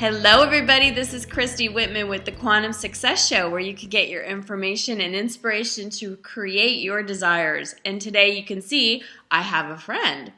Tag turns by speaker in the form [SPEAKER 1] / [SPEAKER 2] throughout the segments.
[SPEAKER 1] Hello everybody, this is Christy Whitman with the Quantum Success Show, where you can get your information and inspiration to create your desires. And today you can see I have a friend.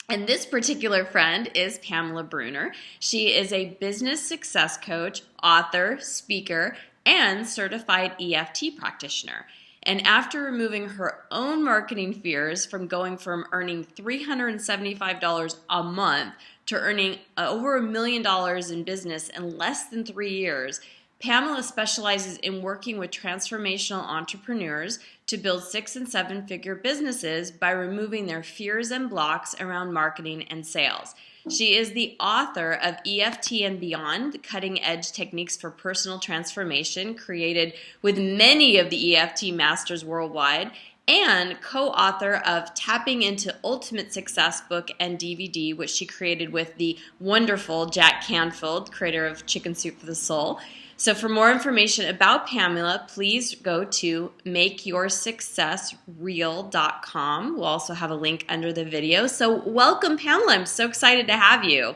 [SPEAKER 1] And this particular friend is Pamela Bruner. She is a business success coach, author, speaker, and certified EFT practitioner. And after removing her own marketing fears from going from earning $375 a month to earning over $1 million in business in less than 3 years, Pamela specializes in working with transformational entrepreneurs to build 6- and 7-figure businesses by removing their fears and blocks around marketing and sales. She is the author of EFT and Beyond, cutting-edge techniques for personal transformation, created with many of the EFT masters worldwide, and co-author of Tapping into Ultimate Success book and DVD, which she created with the wonderful Jack Canfield, creator of Chicken Soup for the Soul. So for more information about Pamela, please go to makeyoursuccessreal.com. We'll also have a link under the video. So welcome, Pamela. I'm so excited to have you.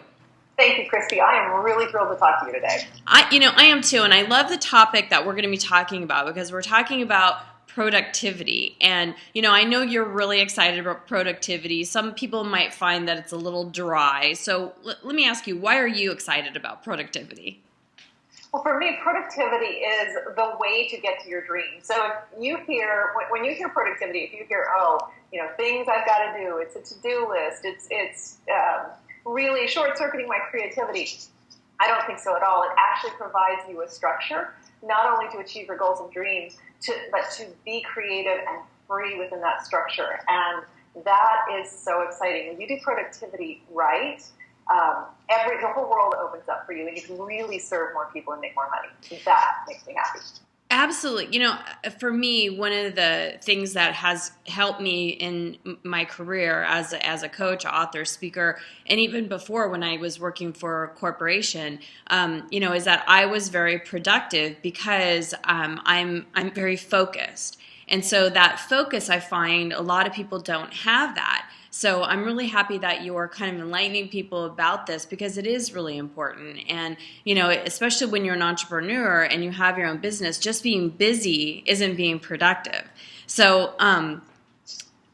[SPEAKER 2] Thank you, Christy. I am really thrilled to talk to you today.
[SPEAKER 1] I am too, and I love the topic that we're going to be talking about because we're talking about productivity. And, I know you're really excited about productivity. Some people might find that it's a little dry. So let me ask you, why are you excited about productivity?
[SPEAKER 2] Well, for me, productivity is the way to get to your dreams. So if you hear, when you hear productivity, if you hear, things I've got to do, it's a to-do list, it's really short-circuiting my creativity, I don't think so at all. It actually provides you a structure, not only to achieve your goals and dreams, but to be creative and free within that structure. And that is so exciting. When you do productivity right, the whole world opens up for you, and you can really serve more people and make more money. That makes me happy.
[SPEAKER 1] Absolutely. For me, one of the things that has helped me in my career as a coach, author, speaker, and even before when I was working for a corporation, is that I was very productive because I'm very focused. And so that focus, I find a lot of people don't have that. So I'm really happy that you're kind of enlightening people about this because it is really important. And, especially when you're an entrepreneur and you have your own business, just being busy isn't being productive. So,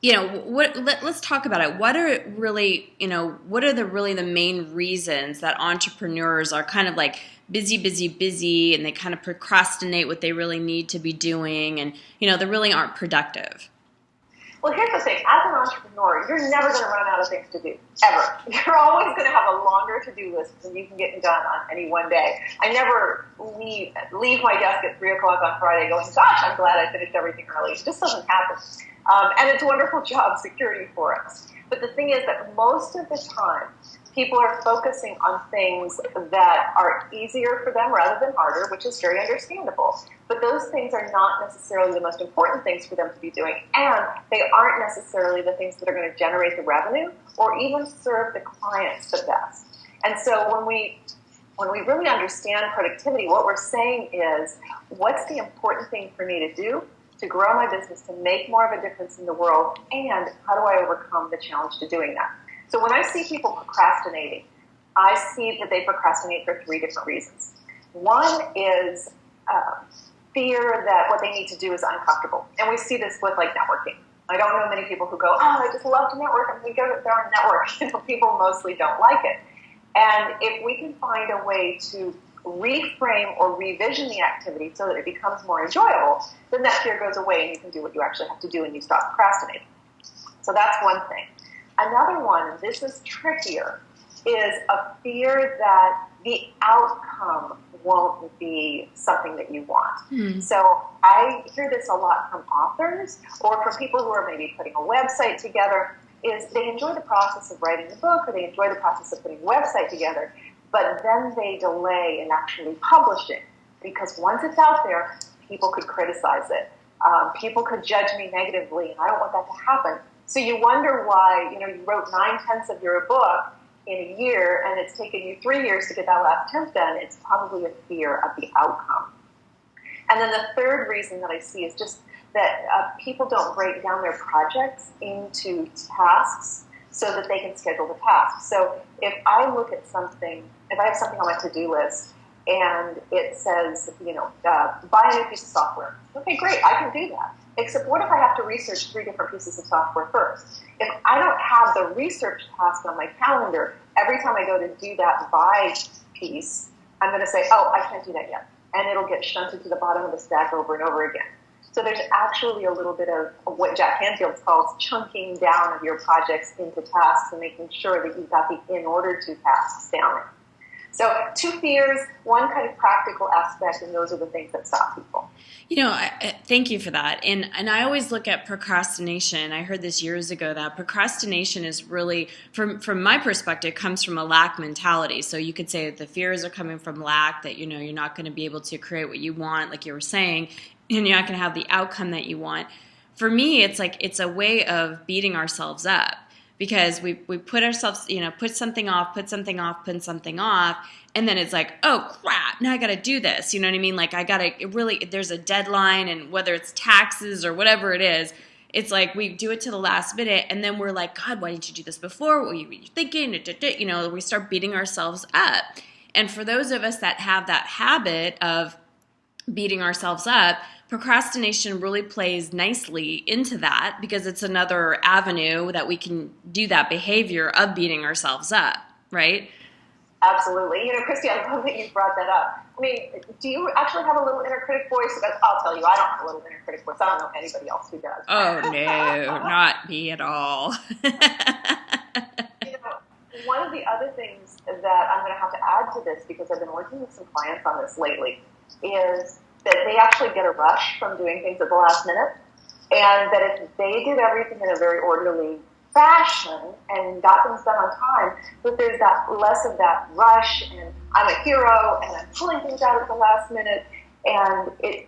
[SPEAKER 1] let's talk about it. What are the main reasons that entrepreneurs are kind of like busy, and they kind of procrastinate what they really need to be doing, and, they really aren't productive?
[SPEAKER 2] Well, here's the thing. As an entrepreneur, you're never going to run out of things to do, ever. You're always going to have a longer to-do list than you can get done on any one day. I never leave my desk at 3 o'clock on Friday going, gosh, I'm glad I finished everything early. It just doesn't happen. And it's wonderful job security for us. But the thing is that most of the time, people are focusing on things that are easier for them rather than harder, which is very understandable. But those things are not necessarily the most important things for them to be doing, and they aren't necessarily the things that are going to generate the revenue or even serve the clients the best. And so when we really understand productivity, what we're saying is, what's the important thing for me to do to grow my business, to make more of a difference in the world, and how do I overcome the challenge to doing that? So when I see people procrastinating, I see that they procrastinate for 3 different reasons. One is fear that what they need to do is uncomfortable. And we see this with networking. I don't know many people who go, I just love to network. I'm going to go there and network. People mostly don't like it. And if we can find a way to reframe or revision the activity so that it becomes more enjoyable, then that fear goes away and you can do what you actually have to do and you stop procrastinating. So that's one thing. Another one, and this is trickier, is a fear that the outcome won't be something that you want. So I hear this a lot from authors or from people who are maybe putting a website together, is they enjoy the process of writing the book or they enjoy the process of putting a website together, but then they delay in actually publishing because once it's out there, people could criticize it. People could judge me negatively, and I don't want that to happen. So you wonder why, you wrote 9/10 of your book in a year and it's taken you 3 years to get that last 10th done. It's probably a fear of the outcome. And then the third reason that I see is just that people don't break down their projects into tasks so that they can schedule the tasks. So if I look at something if I have something on my to-do list and it says, buy a new piece of software. Okay, great, I can do that. Except what if I have to research 3 different pieces of software first? If I don't have the research task on my calendar, every time I go to do that buy piece, I'm going to say, oh, I can't do that yet. And it'll get shunted to the bottom of the stack over and over again. So there's actually a little bit of what Jack Canfield calls chunking down of your projects into tasks and making sure that you've got the in order to tasks down there. So 2 fears, 1 kind of practical aspect, and those are the things that stop people.
[SPEAKER 1] Thank you for that. And I always look at procrastination. I heard this years ago that procrastination is really, from my perspective, comes from a lack mentality. So you could say that the fears are coming from lack, that, you're not going to be able to create what you want, like you were saying, and you're not going to have the outcome that you want. For me, it's a way of beating ourselves up. Because we put ourselves, put something off, and then it's like, oh crap, now I got to do this. You know what I mean? Like there's a deadline, and whether it's taxes or whatever it is, it's like we do it to the last minute, and then we're like, God, why didn't you do this before? What were you thinking? We start beating ourselves up. And for those of us that have that habit of beating ourselves up, procrastination really plays nicely into that, because it's another avenue that we can do that behavior of beating ourselves up, right?
[SPEAKER 2] Absolutely. Christy, I love that you brought that up. I mean, do you actually have a little inner critic voice? Because I'll tell you, I don't have a little inner critic voice. I don't know anybody else who does.
[SPEAKER 1] Oh, no, not me at all.
[SPEAKER 2] One of the other things that I'm going to have to add to this, because I've been working with some clients on this lately, is that they actually get a rush from doing things at the last minute, and that if they did everything in a very orderly fashion and got things done on time, that there's that less of that rush, and I'm a hero, and I'm pulling things out at the last minute, and it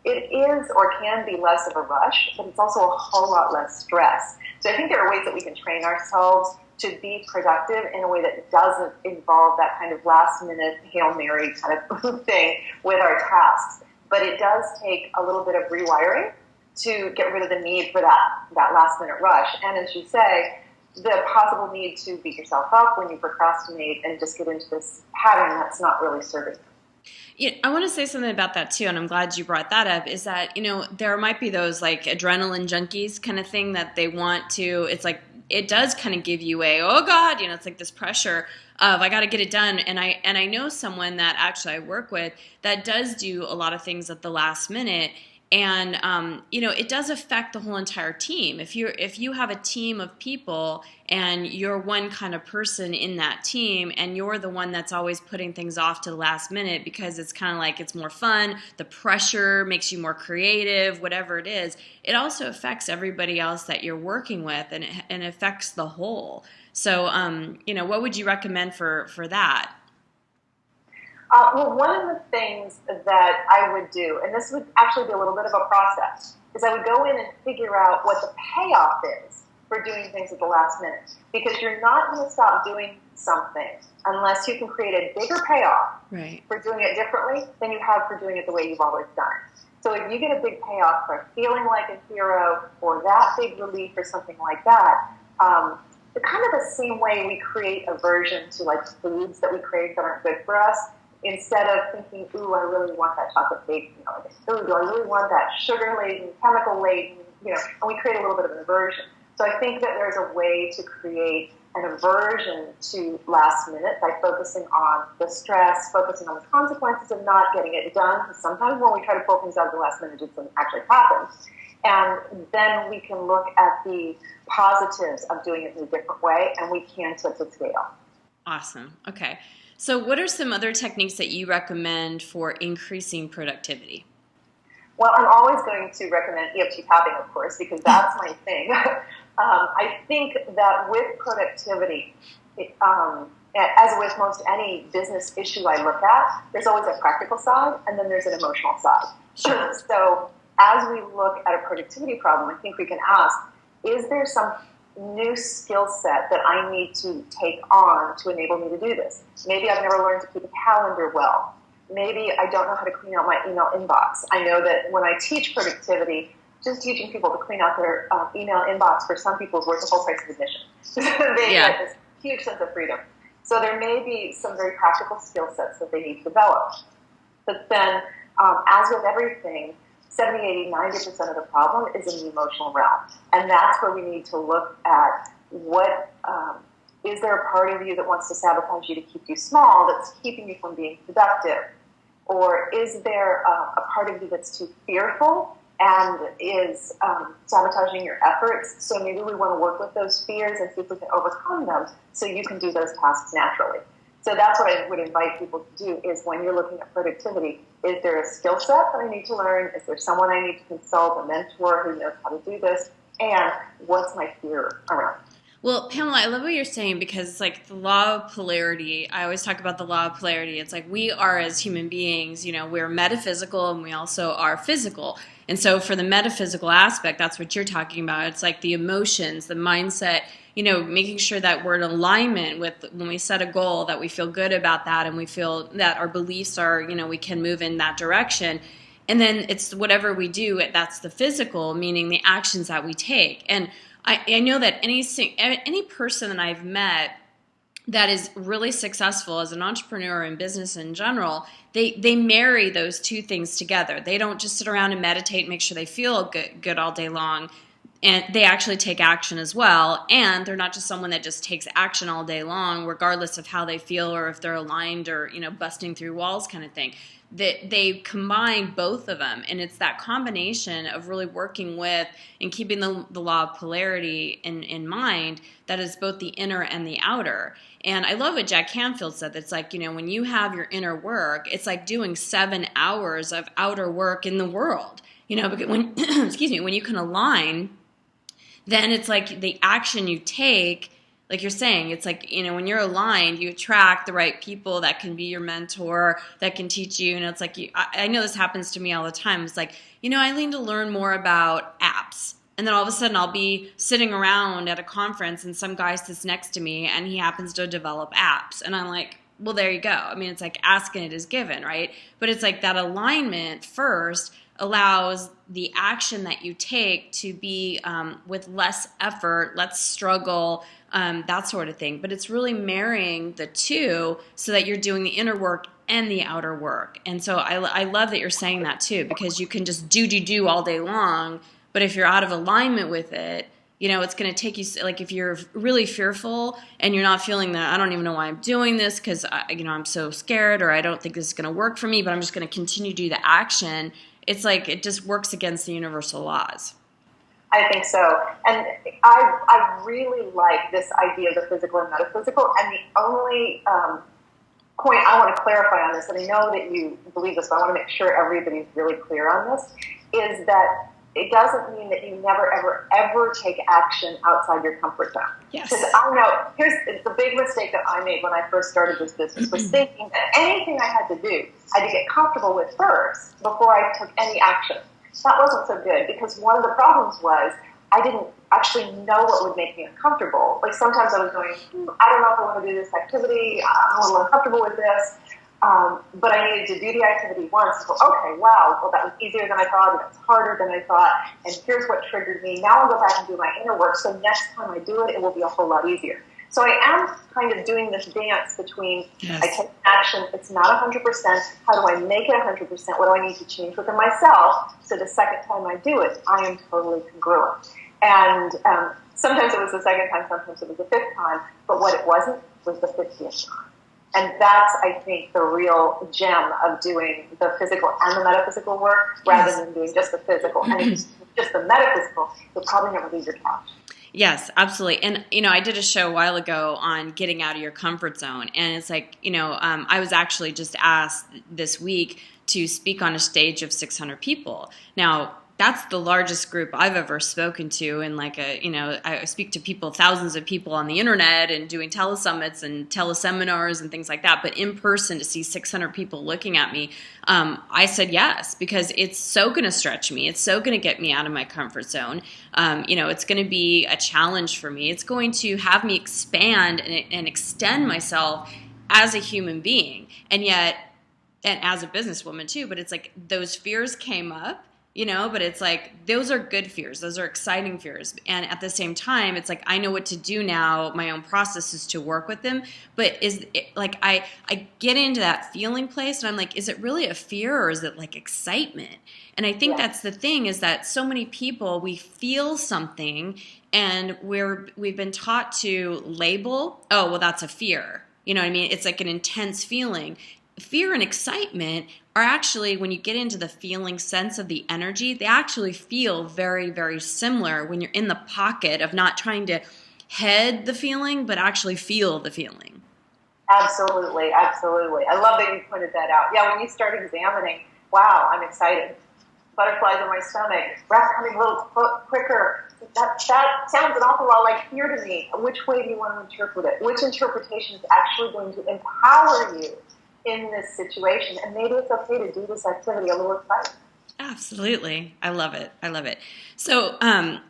[SPEAKER 2] is or can be less of a rush, but it's also a whole lot less stress. So I think there are ways that we can train ourselves to be productive in a way that doesn't involve that kind of last-minute Hail Mary kind of thing with our tasks. But it does take a little bit of rewiring to get rid of the need for that last-minute rush. And as you say, the possible need to beat yourself up when you procrastinate and just get into this pattern that's not really serving you.
[SPEAKER 1] Yeah, I want to say something about that too, and I'm glad you brought that up, is that, there might be those like adrenaline junkies kind of thing that they want to, it's like, it does kind of give you oh God, it's like this pressure of I got to get it done. And I know someone that actually I work with that does do a lot of things at the last minute. And, it does affect the whole entire team. If you have a team of people and you're one kind of person in that team and you're the one that's always putting things off to the last minute because it's kind of like it's more fun, the pressure makes you more creative, whatever it is, it also affects everybody else that you're working with, and it affects the whole. So, what would you recommend for that?
[SPEAKER 2] Well, one of the things that I would do, and this would actually be a little bit of a process, is I would go in and figure out what the payoff is for doing things at the last minute. Because you're not going to stop doing something unless you can create a bigger payoff for doing it differently than you have for doing it the way you've always done it. So if you get a big payoff for feeling like a hero or that big relief or something like that, the kind of the same way we create aversion to like foods that we crave that aren't good for us, instead of thinking, ooh, I really want that chocolate cake, ooh, do I really want that sugar-laden, chemical-laden, and we create a little bit of an aversion. So I think that there's a way to create an aversion to last minute by focusing on the stress, focusing on the consequences of not getting it done, because sometimes when we try to pull things out at the last minute, it doesn't actually happen. And then we can look at the positives of doing it in a different way, and we can tip the scale.
[SPEAKER 1] Awesome. Okay. So what are some other techniques that you recommend for increasing productivity?
[SPEAKER 2] Well, I'm always going to recommend EFT tapping, of course, because that's my thing. I think that with productivity, as with most any business issue I look at, there's always a practical side and then there's an emotional side. Sure. So as we look at a productivity problem, I think we can ask, is there some new skill set that I need to take on to enable me to do this? Maybe I've never learned to keep a calendar well. Maybe I don't know how to clean out my email inbox. I know that when I teach productivity, just teaching people to clean out their email inbox for some people is worth the whole price of admission. They get this huge sense of freedom. So there may be some very practical skill sets that they need to develop. But then, as with everything, 70, 80, 90% of the problem is in the emotional realm. And that's where we need to look at what, is there a part of you that wants to sabotage you to keep you small, that's keeping you from being productive? Or is there a part of you that's too fearful and is sabotaging your efforts? So maybe we want to work with those fears and see if we can overcome them so you can do those tasks naturally. So that's what I would invite people to do, is when you're looking at productivity, is there a skill set that I need to learn? Is there someone I need to consult, a mentor who knows how to do this? And what's my fear around?
[SPEAKER 1] Well, Pamela, I love what you're saying, because it's like the law of polarity. I always talk about the law of polarity. It's like we are, as human beings, we're metaphysical and we also are physical. And so for the metaphysical aspect, that's what you're talking about. It's like the emotions, the mindset, making sure that we're in alignment with when we set a goal, that we feel good about that and we feel that our beliefs are, we can move in that direction. And then it's whatever we do, that's the physical, meaning the actions that we take. And I know that any person that I've met that is really successful as an entrepreneur in business in general, they marry those two things together. They don't just sit around and meditate and make sure they feel good all day long. And they actually take action as well. And they're not just someone that just takes action all day long, regardless of how they feel or if they're aligned or, busting through walls kind of thing. That they combine both of them. And it's that combination of really working with and keeping the law of polarity in mind that is both the inner and the outer. And I love what Jack Canfield said. It's like, when you have your inner work, it's like doing 7 hours of outer work in the world. Because when, when you can align, then it's like the action you take, like you're saying, it's like, when you're aligned, you attract the right people that can be your mentor, that can teach you. And it's like, I know this happens to me all the time. It's like, I need to learn more about apps. And then all of a sudden I'll be sitting around at a conference and some guy sits next to me and he happens to develop apps. And I'm like, well, there you go. I mean, it's like ask and it is given, right? But it's like that alignment first allows the action that you take to be with less effort, less struggle, that sort of thing. But it's really marrying the two so that you're doing the inner work and the outer work. And so I love that you're saying that too, because you can just do all day long. But if you're out of alignment with it, it's going to take you, like if you're really fearful and you're not feeling that, I don't even know why I'm doing this because, I'm so scared, or I don't think this is going to work for me, but I'm just going to continue to do the action. It's like it just works against the universal laws.
[SPEAKER 2] I think so. And I really like this idea of the physical and metaphysical. And the only point I want to clarify on this, and I know that you believe this, but I want to make sure everybody's really clear on this, is that it doesn't mean that you never, ever, ever take action outside your comfort zone.
[SPEAKER 1] Yes.
[SPEAKER 2] Because I know, here's the big mistake that I made when I first started this business, was thinking that anything I had to do, I had to get comfortable with first before I took any action. That wasn't so good, because one of the problems was I didn't actually know what would make me uncomfortable. Like sometimes I was going, I don't know if I want to do this activity, I'm a little uncomfortable with this. But I needed to do the activity once and go, okay, wow, well, that was easier than I thought, and it's harder than I thought, and here's what triggered me. Now I'll go back and do my inner work, so next time I do it, it will be a whole lot easier. So I am kind of doing this dance between I take action, it's not 100%, how do I make it 100%, what do I need to change within myself, so the second time I do it, I am totally congruent. And sometimes it was the second time, sometimes it was the fifth time, but what it wasn't was the 50th time. And that's, I think, the real gem of doing the physical and the metaphysical work rather than doing just the physical. And if you do just the metaphysical, you'll probably never leave your couch.
[SPEAKER 1] Yes, absolutely. And, I did a show a while ago on getting out of your comfort zone. And it's like, I was actually just asked this week to speak on a stage of 600 people. Now, that's the largest group I've ever spoken to, and I speak to people, thousands of people on the internet and doing telesummits and teleseminars and things like that. But in person, to see 600 people looking at me, I said yes, because it's so going to stretch me. It's so going to get me out of my comfort zone. It's going to be a challenge for me. It's going to have me expand and extend myself as a human being, and as a businesswoman too. But it's like those fears came up. but it's like, those are good fears. Those are exciting fears. And at the same time, it's like, I know what to do now. My own process is to work with them. But is it like, I get into that feeling place and I'm like, is it really a fear or is it like excitement? And I think that's the thing, is that so many people, we feel something and we've been taught to label, oh, well, that's a fear. You know what I mean? It's like an intense feeling. Fear and excitement are actually, when you get into the feeling sense of the energy, they actually feel very, very similar when you're in the pocket of not trying to head the feeling, but actually feel the feeling.
[SPEAKER 2] Absolutely, absolutely. I love that you pointed that out. Yeah, when you start examining, wow, I'm excited. Butterflies in my stomach, breath coming a little quicker. That sounds an awful lot like fear to me. Which way do you want to interpret it? Which interpretation is actually going to empower you in this situation? And maybe it's okay to do this activity a little excited.
[SPEAKER 1] Absolutely. I love it. I love it. So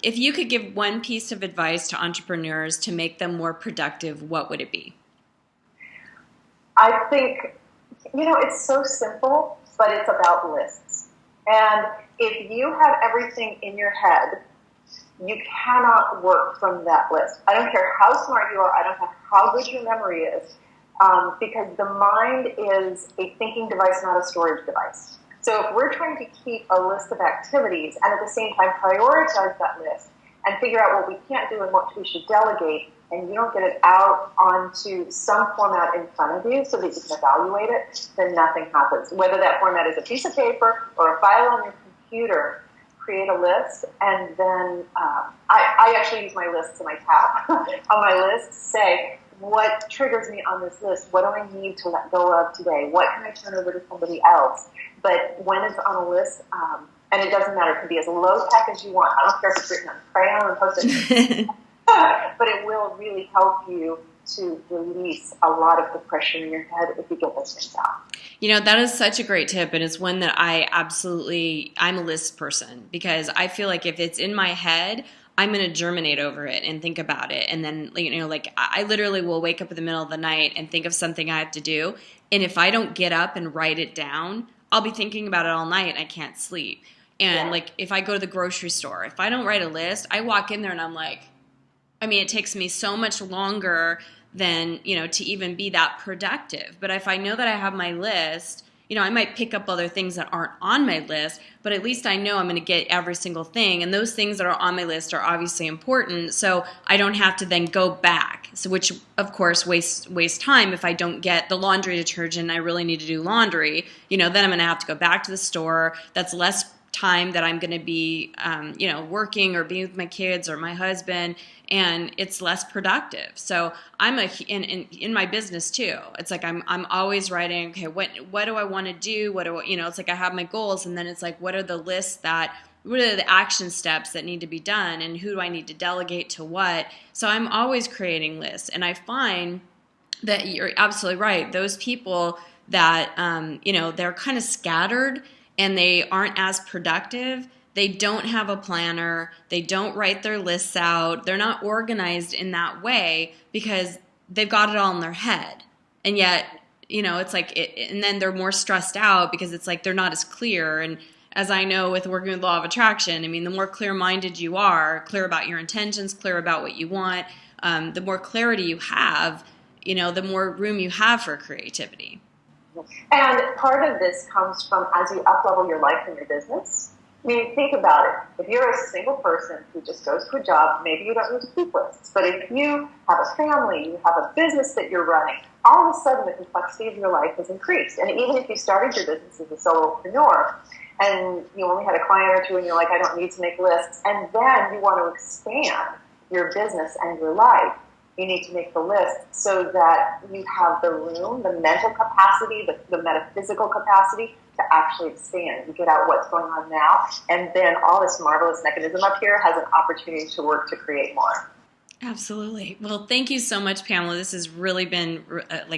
[SPEAKER 1] if you could give one piece of advice to entrepreneurs to make them more productive, what would it be?
[SPEAKER 2] I think, it's so simple, but it's about lists. And if you have everything in your head, you cannot work from that list. I don't care how smart you are. I don't care how good your memory is, because the mind is a thinking device, not a storage device. So if we're trying to keep a list of activities and at the same time prioritize that list and figure out what we can't do and what we should delegate, and you don't get it out onto some format in front of you so that you can evaluate it, then nothing happens. Whether that format is a piece of paper or a file on your computer, create a list, and then I actually use my lists in my tab. On my list, say, what triggers me on this list? What do I need to let go of today? What can I turn over to somebody else? But when it's on a list, and it doesn't matter, it can be as low tech as you want. I don't care if it's written on crayon or post-it, but it will really help you to release a lot of the pressure in your head if you get those things out.
[SPEAKER 1] That is such a great tip, and it's one that I'm a list person, because I feel like if it's in my head, I'm going to germinate over it and think about it. And then, I literally will wake up in the middle of the night and think of something I have to do. And if I don't get up and write it down, I'll be thinking about it all night and I can't sleep. And if I go to the grocery store, if I don't write a list, I walk in there and I'm like, it takes me so much longer than, to even be that productive. But if I know that I have my list, I might pick up other things that aren't on my list, but at least I know I'm going to get every single thing. And those things that are on my list are obviously important, so I don't have to then go back. So, which, of course, wastes time. If I don't get the laundry detergent, I really need to do laundry, then I'm going to have to go back to the store. That's less time that I'm going to be, working or being with my kids or my husband, and it's less productive. So I'm in my business too. It's like I'm always writing, okay, what do I want to do? It's like I have my goals, and then it's like, what are the action steps that need to be done, and who do I need to delegate to what? So I'm always creating lists, and I find that you're absolutely right. Those people that, they're kind of scattered and they aren't as productive, they don't have a planner, they don't write their lists out, they're not organized in that way because they've got it all in their head. And yet, it's like, and then they're more stressed out because it's like they're not as clear. And as I know with working with law of attraction, the more clear-minded you are, clear about your intentions, clear about what you want, the more clarity you have, the more room you have for creativity.
[SPEAKER 2] And part of this comes from as you up-level your life and your business. Think about it. If you're a single person who just goes to a job, maybe you don't need to keep lists. But if you have a family, you have a business that you're running, all of a sudden the complexity of your life has increased. And even if you started your business as a solopreneur and you only had a client or two and you're like, I don't need to make lists, and then you want to expand your business and your life, you need to make the list so that you have the room, the mental capacity, the metaphysical capacity to actually expand. You get out what's going on now, and then all this marvelous mechanism up here has an opportunity to work to create more.
[SPEAKER 1] Absolutely. Well, thank you so much, Pamela. This has really been,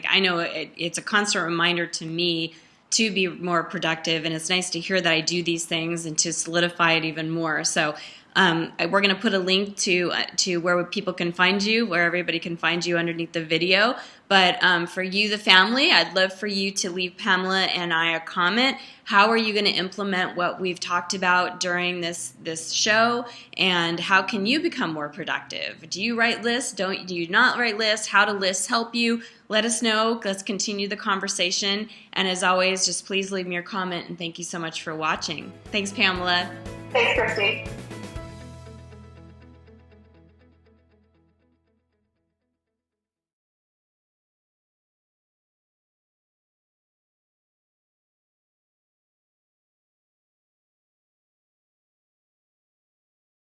[SPEAKER 1] I know it's a constant reminder to me to be more productive, and it's nice to hear that I do these things and to solidify it even more. So We're going to put a link to where people can find you, where everybody can find you underneath the video. But for you, the family, I'd love for you to leave Pamela and I a comment. How are you going to implement what we've talked about during this show? And how can you become more productive? Do you write lists? Do you not write lists? How do lists help you? Let us know. Let's continue the conversation. And as always, just please leave me your comment. And thank you so much for watching. Thanks, Pamela.
[SPEAKER 2] Thanks, Christy.